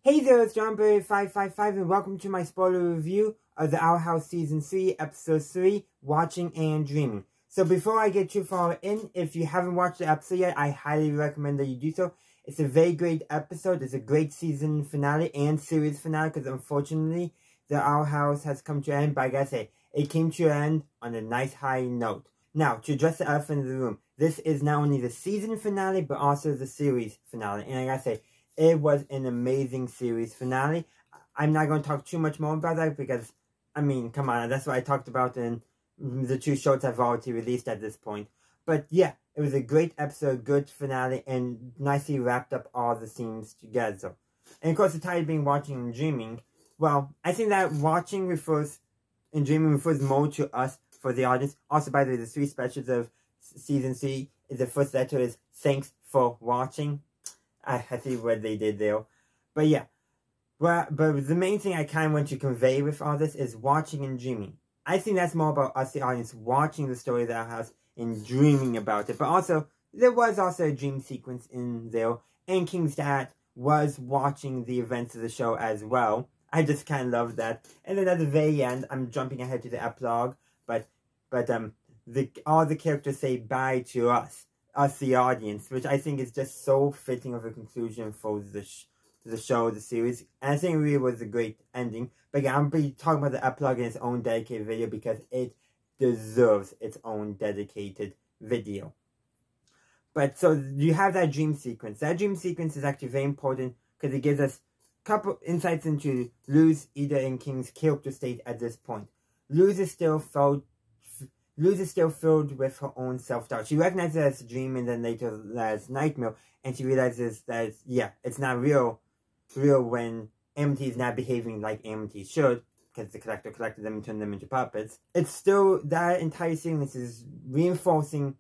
Hey there, it's JohnBurry555 and welcome to my spoiler review of the Our House Season 3, Episode 3, Watching and Dreaming. So before I get too far in, if you haven't watched the episode yet, I highly recommend that you do so. It's a very great episode. It's a great season finale and series finale because unfortunately, the Our House has come to an end, but I gotta say, it came to an end on a nice high note. Now, to address the elephant in the room, this is not only the season finale, but also the series finale. And I gotta say, it was an amazing series finale. I'm not going to talk too much more about that because, I mean, come on, that's what I talked about in the two shorts I've already released at this point. But yeah, it was a great episode, good finale, and nicely wrapped up all the scenes together. And of course, the title being Watching and Dreaming, well, I think that watching and dreaming refers more to us for the audience. Also, by the way, the 3 specials of Season 3, the first letter is Thanks for Watching. I see what they did there. But yeah. But the main thing I kind of want to convey with all this is watching and dreaming. I think that's more about us, the audience, watching the story of our house and dreaming about it. But also, there was also a dream sequence in there. And King's dad was watching the events of the show as well. I just kind of love that. And then at the very end, I'm jumping ahead to the epilogue. But all the characters say bye to us, the audience, which I think is just so fitting of a conclusion for the show, the series. And I think it really was a great ending. But again, I'm going to be talking about the epilogue in its own dedicated video because it deserves its own dedicated video. But so you have that dream sequence. That dream sequence is actually very important because it gives us a couple insights into Luz, Ida, and King's character state at this point. Luz is still filled with her own self-doubt. She recognizes it as a dream and then later as nightmare. And she realizes that, yeah, it's not real when Amity is not behaving like Amity should. Because the collector collected them and turned them into puppets. It's still, that entire sequence is reinforcing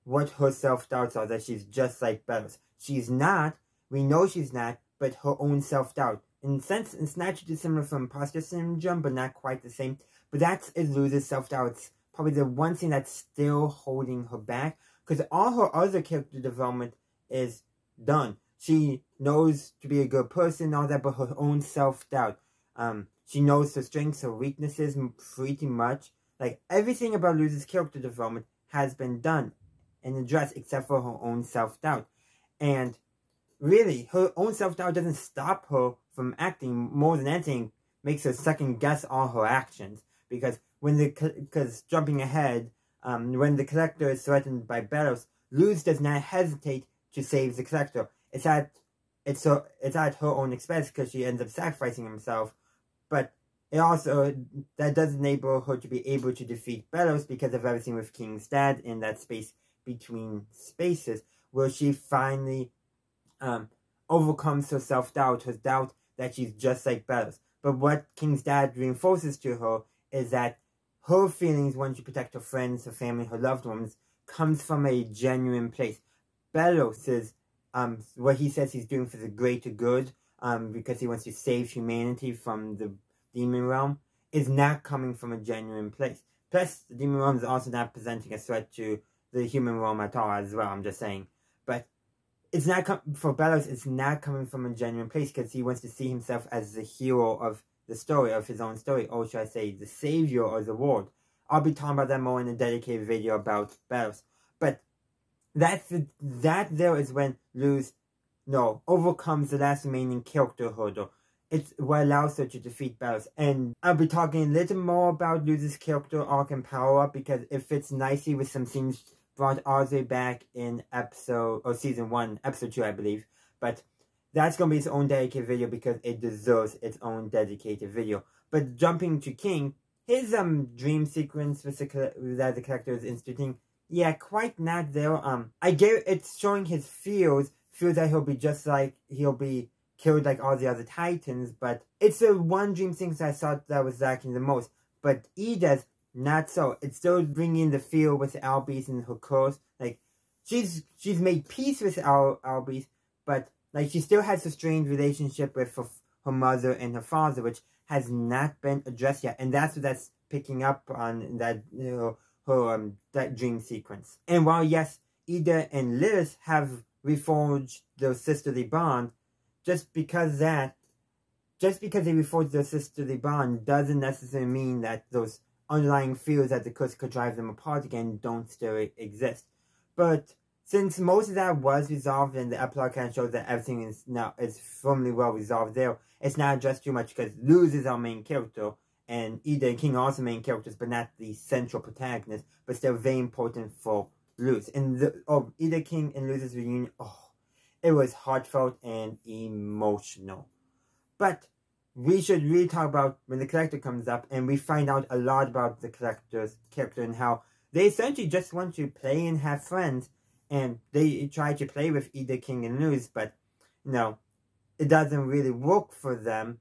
what her self-doubts are. That she's just like Bellows. She's not. We know she's not. But her own self-doubt. In a sense, it's not too dissimilar from imposter syndrome. But not quite the same. But that's Luz's self-doubt. It's probably the one thing that's still holding her back. Because all her other character development is done. She knows to be a good person and all that, but her own self-doubt. She knows her strengths, her weaknesses, pretty much. Like, everything about Luz's character development has been done and addressed except for her own self-doubt. And really, her own self-doubt doesn't stop her from acting. More than anything, makes her second-guess all her actions. Because jumping ahead, when the collector is threatened by Bellows, Luz does not hesitate to save the collector. It's at her own expense because she ends up sacrificing herself. But it also, that does enable her to be able to defeat Bellows because of everything with King's dad in that space between spaces, where she finally overcomes her self-doubt, her doubt that she's just like Bellows. But what King's dad reinforces to her is that her feelings when she protects her friends, her family, her loved ones, comes from a genuine place. Bellows's, what he says he's doing for the greater good, because he wants to save humanity from the demon realm, is not coming from a genuine place. Plus, the demon realm is also not presenting a threat to the human realm at all as well, I'm just saying. But it's not, for Bellows, it's not coming from a genuine place because he wants to see himself as the hero of the story, of his own story, or should I say, the savior of the world. I'll be talking about that more in a dedicated video about Bellows. But that there is when Luz overcomes the last remaining character hurdle. It's what allows her to defeat Bellows. And I'll be talking a little more about Luz's character arc and power up because it fits nicely with some scenes brought all the way back in Season 1, Episode 2, I believe. But that's going to be its own dedicated video because it deserves its own dedicated video. But jumping to King, his dream sequence that the character is instituting, yeah, quite not there. It's showing his feels that he'll be killed like all the other Titans, but it's the one dream sequence I thought that was lacking the most. But Ida's not so. It's still bringing the feel with Albies and her curse. Like, she's made peace with Albies, but like, she still has a strained relationship with her mother and her father, which has not been addressed yet. And that's what that's picking up on that, that dream sequence. And while, yes, Ida and Liz have reforged their sisterly bond, just because that, just because they refer to their sisterly bond doesn't necessarily mean that those underlying fears that the curse could drive them apart again don't still exist. But since most of that was resolved and the epilogue kind of shows that everything is firmly well resolved there, it's not addressed too much because Luz is our main character, and Ida and King are also main characters, but not the central protagonist, but still very important for Luz. And Ida, King, and Luz's reunion, it was heartfelt and emotional. But we should really talk about when the Collector comes up, and we find out a lot about the Collector's character and how they essentially just want to play and have friends, and they try to play with Ida, King, and Luz, but, it doesn't really work for them,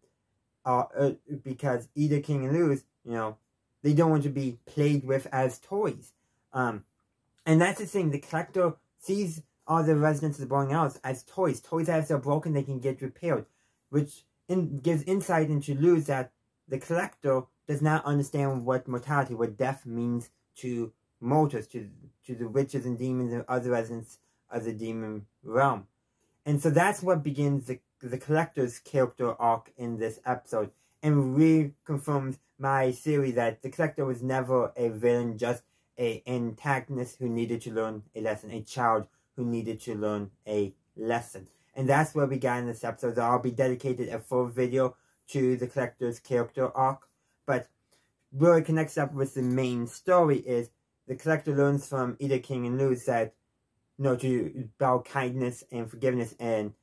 because Ida, King, and Luz, they don't want to be played with as toys. And that's the thing, the Collector sees all the residents of the Boring Hours as toys. Toys that if they're broken, they can get repaired, which gives insight into Luz that the Collector does not understand what mortality, what death means to mortals, to the witches and demons and other residents of the demon realm. And so that's what begins the Collector's character arc in this episode, and reconfirms my theory that the Collector was never a villain, just an antagonist who needed to learn a lesson, a child who needed to learn a lesson. And that's what we got in this episode. So I'll be dedicated a full video to the Collector's character arc, but where it connects up with the main story is the Collector learns from Ida, King, and Luz that, about kindness and forgiveness, and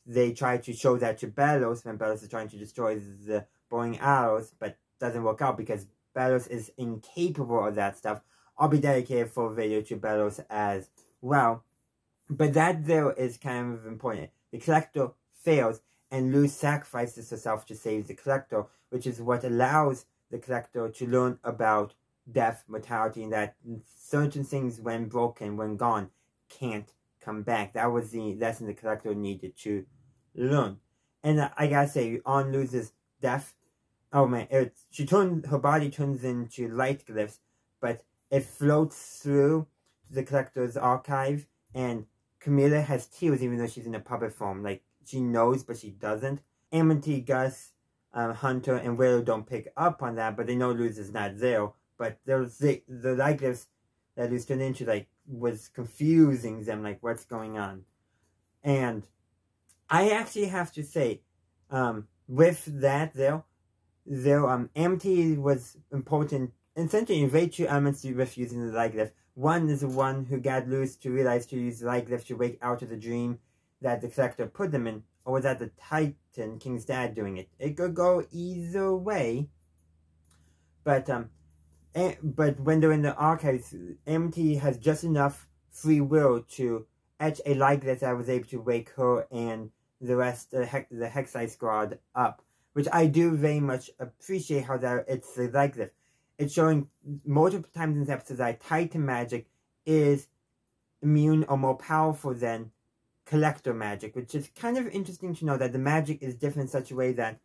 they try to show that to Bellows when Bellows is trying to destroy the Boring Arrows, but doesn't work out because Bellows is incapable of that stuff. I'll be dedicated for a video to Bellows as well. But that there is kind of important. The Collector fails, and Luz sacrifices herself to save the Collector, which is what allows the Collector to learn about death, mortality, and that certain things, when broken, when gone, can't come back. That was the lesson the Collector needed to learn. And I gotta say, on Luz's death, oh man, her body turns into light glyphs, but it floats through the Collector's archive, and Camilla has tears even though she's in a puppet form. Like, she knows, but she doesn't. Amity, Gus, Hunter, and Willow don't pick up on that, but they know Luz is not there. But there's the light glyphs that Luz turned into, was confusing them, what's going on. And I actually have to say, with that, Amity was important, essentially in very two elements with using the light glyph. One is the one who got Luz to realize to use the light glyph to wake out of the dream that the Collector put them in, or was that the Titan, King's dad, doing it? It could go either way. But when they're in the archives, Amity has just enough free will to etch a light glyph that was able to wake her and the rest, the Hexai squad, up. Which I do very much appreciate how that it's the light glyph. It's showing multiple times in this episode that Titan magic is immune or more powerful than Collector magic, which is kind of interesting to know that the magic is different in such a way that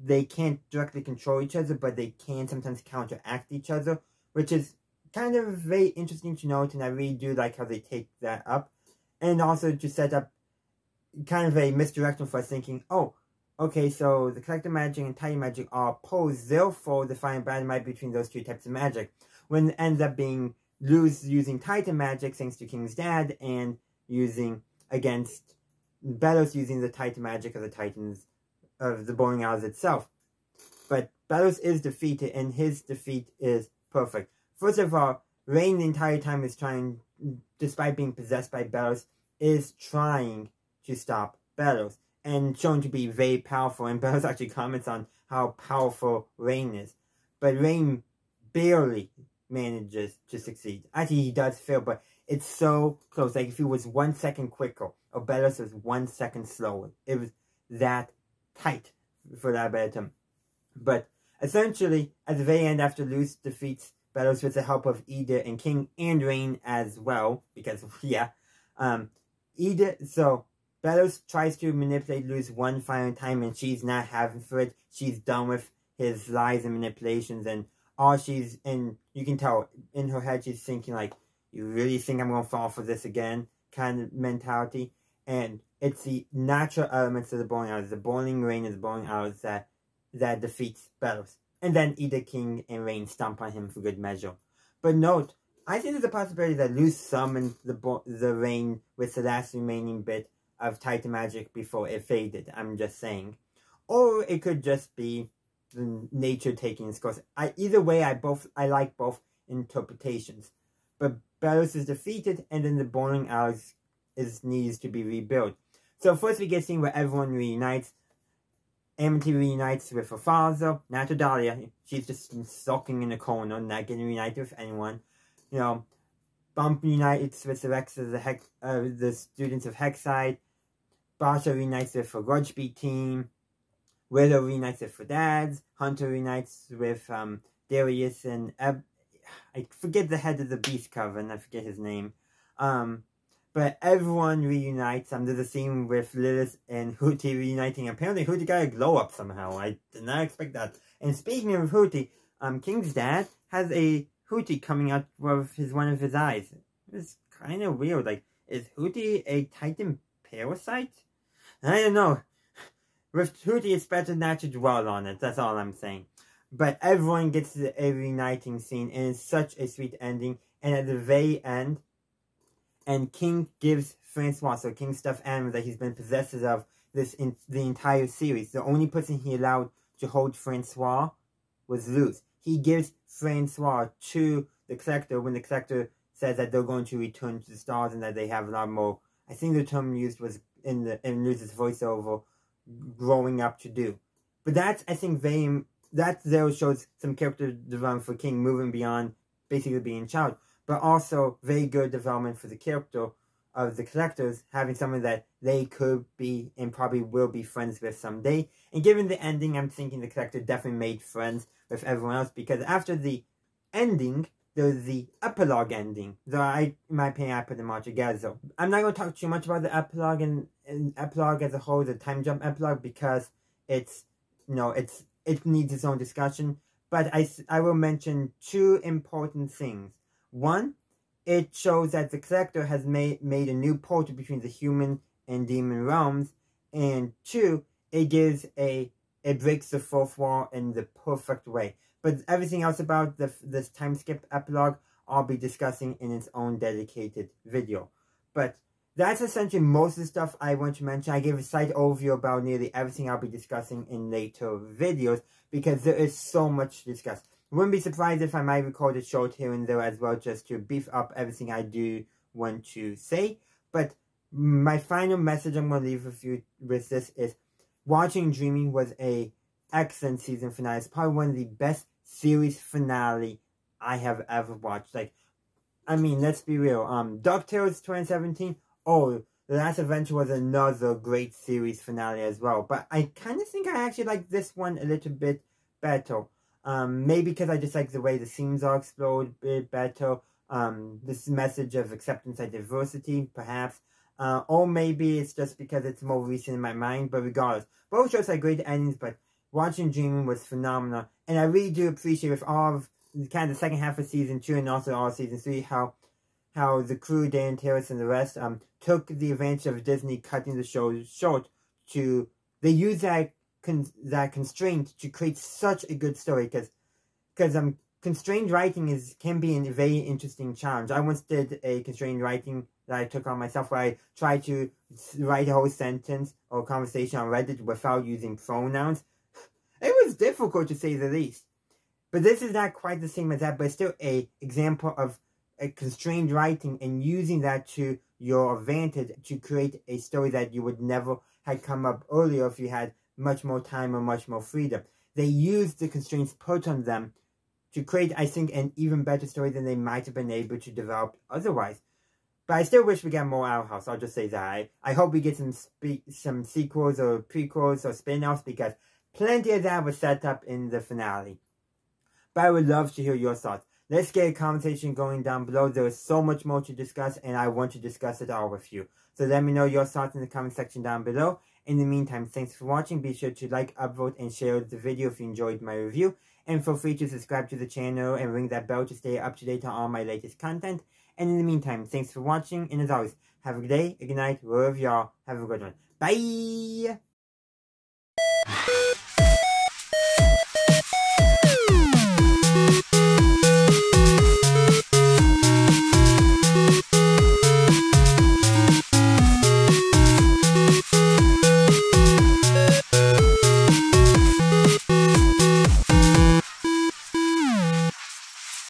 they can't directly control each other, but they can sometimes counteract each other, which is kind of very interesting to note, and I really do like how they take that up. And also to set up kind of a misdirection for us thinking, oh, okay, so the Collector magic and Titan magic are opposed, therefore the fine balance might be between those two types of magic. When it ends up being Luz using Titan magic thanks to King's dad, and using against Bellows using the Titan magic of the Titans of the Boring Hours itself. But Bellows is defeated, and his defeat is perfect. First of all, Rain the entire time is trying, despite being possessed by Bellows, is trying to stop Bellows, and shown to be very powerful, and Bellows actually comments on how powerful Rain is. But Rain barely manages to succeed. Actually, he does fail, but it's so close. Like, if he was 1 second quicker, or Bellows was 1 second slower. It was that tight, for that better term. But essentially, at the very end, after Luz defeats Bellows with the help of Ida and King and Rain as well, because, yeah, so Bellows tries to manipulate Luz one final time, and she's not having for it. She's done with his lies and manipulations, and and you can tell in her head she's thinking, like, you really think I'm going to fall for this again? Kind of mentality. And it's the natural elements of the bowling alley, the bowling rain and the bowling alleys that defeats Bellows. And then either King and Rain stomp on him for good measure. But note, I think there's a possibility that Luce summoned the rain with the last remaining bit of Titan magic before it faded. I'm just saying. Or it could just be the nature taking its course. Either way, I like both interpretations. But Bellows is defeated, and then the bowling alley needs to be rebuilt. So first we get a scene where everyone reunites. Amity reunites with her father, not to Dahlia. She's just sulking in the corner, not getting reunited with anyone. You know, Bump reunites with the rest of the students of Hexside. Basha reunites with her rugby team. Widow reunites with her dads. Hunter reunites with Darius and I forget the head of the Beast Coven. I forget his name. But everyone reunites. There's a scene with Lilith and Hootie reuniting. Apparently Hootie got a glow up somehow. I did not expect that. And speaking of Hootie, King's dad has a Hootie coming out of one of his eyes. It's kind of weird. Like, is Hootie a Titan parasite? I don't know. With Hootie, it's better not to dwell on it. That's all I'm saying. But everyone gets a reuniting scene, and it's such a sweet ending. And at the very end, and King gives Francois, so King's stuffed animal that he's been possessed of the entire series. The only person he allowed to hold Francois was Luce. He gives Francois to the Collector when the Collector says that they're going to return to the stars and that they have a lot more. I think the term used was in Luce's voiceover, growing up to do. But that's, I think, that there shows some character development for King, moving beyond basically being a child. But also very good development for the character of the Collectors, having someone that they could be and probably will be friends with someday. And given the ending, I'm thinking the Collector definitely made friends with everyone else, because after the ending, there's the epilogue ending. Though in my opinion, I put them all together. I'm not going to talk too much about the epilogue and epilogue as a whole, the time jump epilogue, because it needs its own discussion. But I will mention two important things. One, it shows that the Collector has made a new portal between the human and demon realms. And two, it breaks the fourth wall in the perfect way. But everything else about this time skip epilogue, I'll be discussing in its own dedicated video. But that's essentially most of the stuff I want to mention. I gave a slight overview about nearly everything I'll be discussing in later videos, because there is so much to discuss. Wouldn't be surprised if I might record a short here and there as well, just to beef up everything I do want to say. But my final message I'm going to leave with you with this is, watching Dreaming was a excellent season finale. It's probably one of the best series finale I have ever watched. Like, I mean, let's be real. DuckTales 2017, The Last Adventure was another great series finale as well. But I kind of think I actually like this one a little bit better. Maybe because I just like the way the scenes are explored a bit better. This message of acceptance and diversity, perhaps. Or maybe it's just because it's more recent in my mind. But regardless, both shows had great endings, but watching Dreaming was phenomenal. And I really do appreciate with all of kind of the second half of season 2 and also all of season 3 how the crew, Dan, Terrace, and the rest took the advantage of Disney cutting the show short to... They used that constraint to create such a good story, because constrained writing can be a very interesting challenge. I once did a constrained writing that I took on myself, where I tried to write a whole sentence or conversation on Reddit without using pronouns. It was difficult, to say the least. But this is not quite the same as that, but it's still an example of a constrained writing and using that to your advantage to create a story that you would never have come up earlier if you had much more time or much more freedom. They used the constraints put on them to create, I think, an even better story than they might have been able to develop otherwise. But I still wish we got more Owl House, I'll just say that. I hope we get some sequels or prequels or spin-offs, because plenty of that was set up in the finale. But I would love to hear your thoughts. Let's get a conversation going down below. There is so much more to discuss, and I want to discuss it all with you. So let me know your thoughts in the comment section down below. In the meantime, thanks for watching. Be sure to like, upvote, and share the video if you enjoyed my review. And feel free to subscribe to the channel and ring that bell to stay up to date on all my latest content. And in the meantime, thanks for watching, and as always, have a good day, a good night, wherever y'all. Have a good one. Bye!